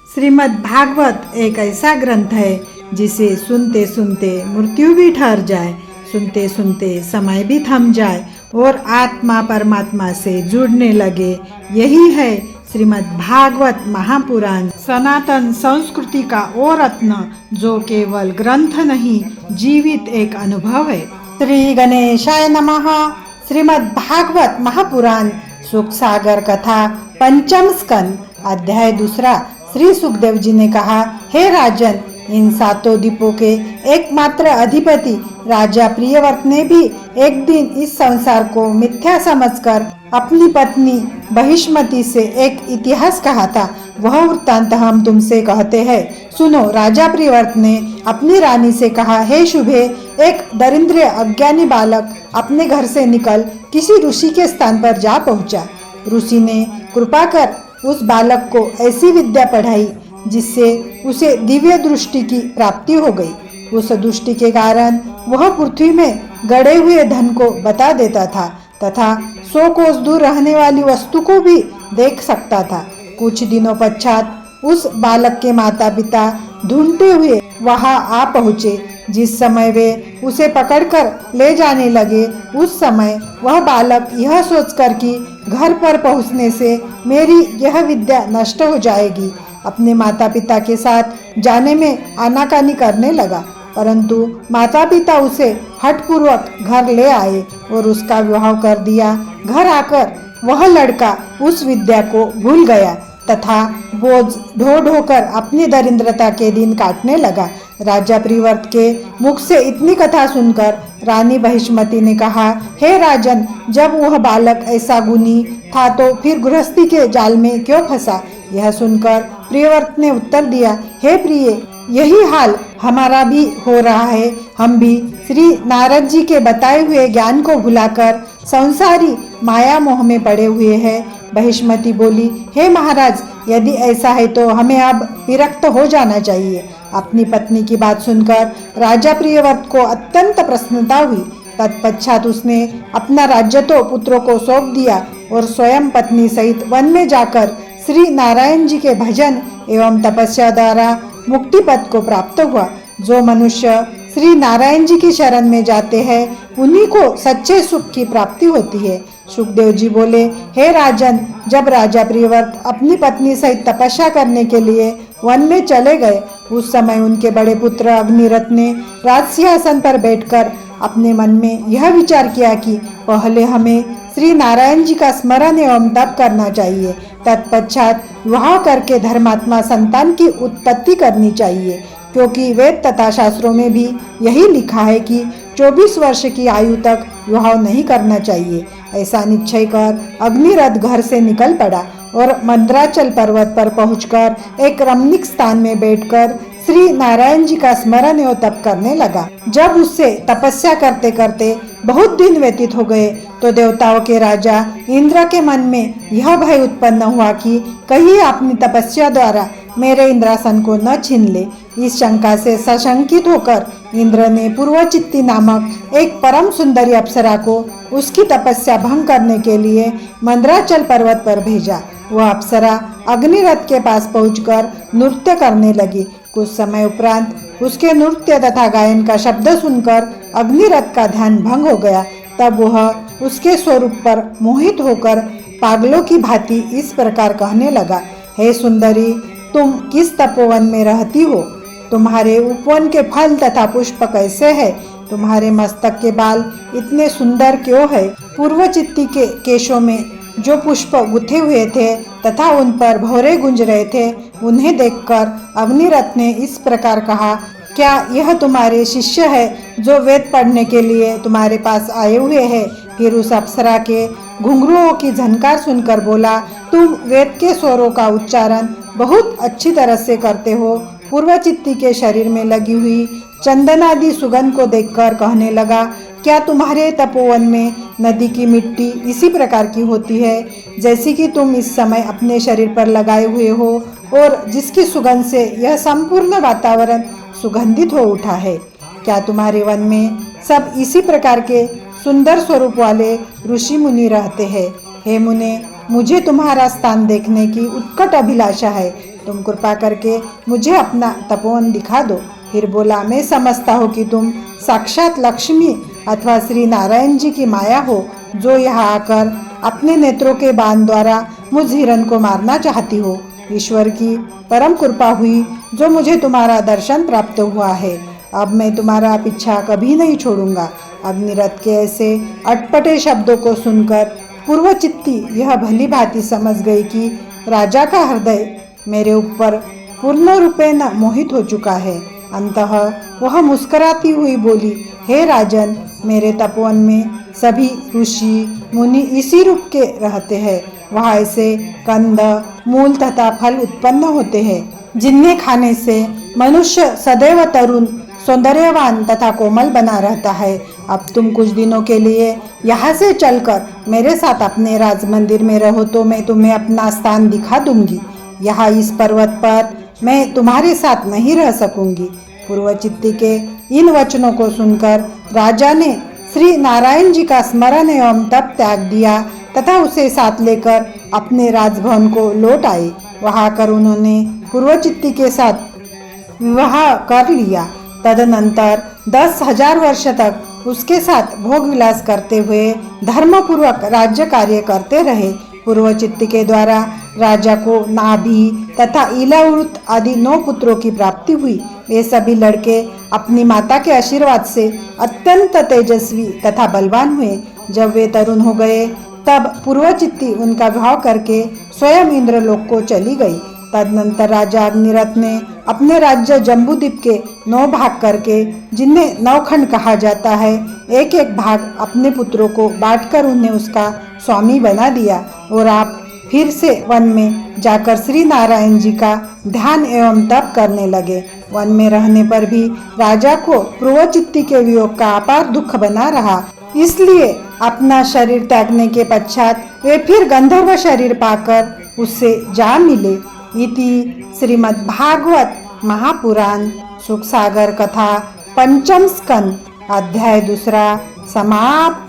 श्रीमद् भागवत एक ऐसा ग्रंथ है जिसे सुनते सुनते मृत्यु भी ठहर जाए, सुनते सुनते समय भी थम जाए और आत्मा परमात्मा से जुड़ने लगे। यही है श्रीमद् भागवत महापुराण, सनातन संस्कृति का वो रत्न जो केवल ग्रंथ नहीं, जीवित एक अनुभव है। श्री गणेशाय नमः। श्रीमद् भागवत महापुराण सुख सागर कथा पंचम स्कंद अध्याय 2। श्री सुखदेव जी ने कहा, हे राजन, इन सातों द्वीपों के एकमात्र अधिपति राजा प्रियव्रत ने भी एक दिन इस संसार को मिथ्या समझकर अपनी पत्नी बहिष्मति से एक इतिहास कहा था। वह वृत्तांत हम तुमसे कहते हैं, सुनो। राजा प्रियव्रत ने अपनी रानी से कहा, हे शुभे, एक दरिद्र अज्ञानी बालक अपने घर से निकल किसी ऋषि के स्थान पर जा पहुंचा। ऋषि ने कृपा कर उस बालक को ऐसी विद्या पढ़ाई जिससे उसे दिव्य दृष्टि की प्राप्ति हो गई। उस दृष्टि के कारण वह पृथ्वी में गड़े हुए धन को बता देता था तथा 100 कोस दूर रहने वाली वस्तु को भी देख सकता था। कुछ दिनों पश्चात उस बालक के माता पिता ढूंढते हुए वहां आ पहुँचे। जिस समय वे उसे पकड़कर ले जाने लगे, उस समय वह बालक यह सोचकर कि घर पर पहुंचने से मेरी यह विद्या नष्ट हो जाएगी, अपने माता पिता के साथ जाने में आनाकानी करने लगा। परंतु माता पिता उसे हठपूर्वक घर ले आए और उसका विवाह कर दिया। घर आकर वह लड़का उस विद्या को भूल गया तथा बोझ ढो ढोकर अपनी दरिद्रता के दिन काटने लगा। राजा प्रियव्रत के मुख से इतनी कथा सुनकर रानी बहिष्मति ने कहा, हे राजन, जब वह बालक ऐसा गुणी था तो फिर गृहस्थी के जाल में क्यों फंसा? यह सुनकर प्रियव्रत ने उत्तर दिया, हे प्रिय, यही हाल हमारा भी हो रहा है। हम भी श्री नारद जी के बताए हुए ज्ञान को भुलाकर संसारी माया मोह में पड़े हुए हैं। बहिष्मति बोली, हे महाराज, यदि ऐसा है तो हमें अब विरक्त हो जाना चाहिए। अपनी पत्नी की बात सुनकर राजा प्रियव्रत को अत्यंत प्रसन्नता हुई। तत्पश्चात उसने अपना राज्य तो पुत्रों को सौंप दिया और स्वयं पत्नी सहित वन में जाकर श्री नारायण जी के भजन एवं तपस्या द्वारा मुक्ति पद को प्राप्त हुआ। जो मनुष्य श्री नारायण जी की शरण में जाते हैं उन्हीं को सच्चे सुख की प्राप्ति होती है। सुखदेव जी बोले, हे राजन, जब राजा प्रियव्रत अपनी पत्नी सहित तपस्या करने के लिए वन में चले गए, उस समय उनके बड़े पुत्र अग्निरथ ने राजसिंहासन पर बैठकर अपने मन में यह विचार किया कि पहले हमें श्री नारायण जी का स्मरण एवं तप करना चाहिए, तत्पश्चात विवाह करके धर्मात्मा संतान की उत्पत्ति करनी चाहिए, क्योंकि वेद तथा शास्त्रों में भी यही लिखा है कि 24 वर्ष की आयु तक विवाह नहीं करना चाहिए। ऐसा निश्चय कर अग्निरथ घर से निकल पड़ा और मंदराचल पर्वत पर पहुंचकर एक रमणीक स्थान में बैठकर श्री नारायण जी का स्मरण एवं तप करने लगा। जब उससे तपस्या करते करते बहुत दिन व्यतीत हो गए तो देवताओं के राजा इंद्र के मन में यह भय उत्पन्न हुआ कि कहीं अपनी तपस्या द्वारा मेरे इंद्रासन को न छीन ले। इस शंका से सशंकित होकर इंद्र ने पूर्वचित्ती नामक एक परम सुंदरी अप्सरा को उसकी तपस्या भंग करने के लिए मंदराचल पर्वत पर भेजा। वह अप्सरा अग्निरथ के पास पहुंचकर नृत्य करने लगी। कुछ समय उपरांत उसके नृत्य तथा गायन का शब्द सुनकर अग्निरथ का ध्यान भंग हो गया। तब वह उसके स्वरूप पर मोहित होकर पागलों की भांति इस प्रकार कहने लगा, हे सुंदरी, तुम किस तपोवन में रहती हो? तुम्हारे उपवन के फल तथा पुष्प कैसे है? तुम्हारे मस्तक के बाल इतने सुंदर क्यों है? पूर्वचित्ती के केशों में जो पुष्प गुथे हुए थे तथा उन पर भौरे गुंज रहे थे, उन्हें देखकर अग्निरथ ने इस प्रकार कहा, क्या यह तुम्हारे शिष्य है जो वेद पढ़ने के लिए तुम्हारे पास आए हुए हैं? फिर उस अप्सरा के घुंघरुओं की झनकार सुनकर बोला, तुम वेद के स्वरों का उच्चारण बहुत अच्छी तरह से करते हो। पूर्वचित्ती के शरीर में लगी हुई चंदनादि सुगंध को देखकर कहने लगा, क्या तुम्हारे तपोवन में नदी की मिट्टी इसी प्रकार की होती है जैसी कि तुम इस समय अपने शरीर पर लगाए हुए हो और जिसकी सुगंध से यह संपूर्ण वातावरण सुगंधित हो उठा है? क्या तुम्हारे वन में सब इसी प्रकार के सुंदर स्वरूप वाले ऋषि मुनि रहते हैं? हे मुने, मुझे तुम्हारा स्थान देखने की उत्कट अभिलाषा है। तुम कृपा करके मुझे अपना तपोवन दिखा दो। फिर बोला, मैं समझता हूँ कि तुम साक्षात लक्ष्मी अथवा श्री नारायण जी की माया हो, जो यहाँ आकर अपने नेत्रों के बाण द्वारा मुझ हिरण को मारना चाहती हो। ईश्वर की परम कृपा हुई जो मुझे तुम्हारा दर्शन प्राप्त हुआ है। अब मैं तुम्हारा पीछा कभी नहीं छोड़ूंगा। अग्निरथ के ऐसे अटपटे शब्दों को सुनकर पूर्वचित्ती यह भली भांति समझ गई कि राजा का हृदय मेरे ऊपर पूर्ण रूपेण मोहित हो चुका है। अंतः वह मुस्कुराती हुई बोली, हे राजन, मेरे तपोवन में सभी ऋषि मुनि इसी रूप के रहते हैं। वहाँ ऐसे कंद, मूल तथा फल उत्पन्न होते हैं जिन्हें खाने से मनुष्य सदैव तरुण, सौंदर्यवान तथा कोमल बना रहता है। अब तुम कुछ दिनों के लिए यहाँ से चलकर मेरे साथ अपने राज मंदिर में रहो तो मैं तुम्हें अपना स्थान दिखा दूंगी। यहाँ इस पर्वत पर मैं तुम्हारे साथ नहीं रह सकूंगी। पूर्वचित्ती के इन वचनों को सुनकर राजा ने श्री नारायण जी का स्मरण एवं तप त्याग दिया तथा उसे साथ लेकर अपने राजभवन को लौट आए। वहां कर उन्होंने पूर्वचित्ती के साथ विवाह कर लिया। तदनंतर 10,000 वर्ष तक उसके साथ भोग विलास करते हुए धर्मपूर्वक राज्य कार्य करते रहे। पूर्वचित्ती के द्वारा राजा को नाभि तथा इलावृत आदि 9 पुत्रों की प्राप्ति हुई। वे सभी लड़के अपनी माता के आशीर्वाद से अत्यंत तेजस्वी तथा बलवान हुए। जब वे तरुण हो गए तब पूर्वचित्ती उनका विवाह करके स्वयं इंद्रलोक को चली गई। तदनंतर राजा अग्निरथ ने अपने राज्य जम्बूद्वीप के 9 भाग करके, जिन्हें 9 खंड कहा जाता है, एक एक भाग अपने पुत्रों को बांटकर उन्हें उसका स्वामी बना दिया और आप फिर से वन में जाकर श्री नारायण जी का ध्यान एवं तप करने लगे। वन में रहने पर भी राजा को पूर्वचित्ती के वियोग का अपार दुख बना रहा, इसलिए अपना शरीर त्यागने के पश्चात वे फिर गंधर्व शरीर पाकर उससे जा मिले। इति श्रीमद् भागवत महापुराण सुखसागर कथा पंचम स्कंद अध्याय 2 समाप्त।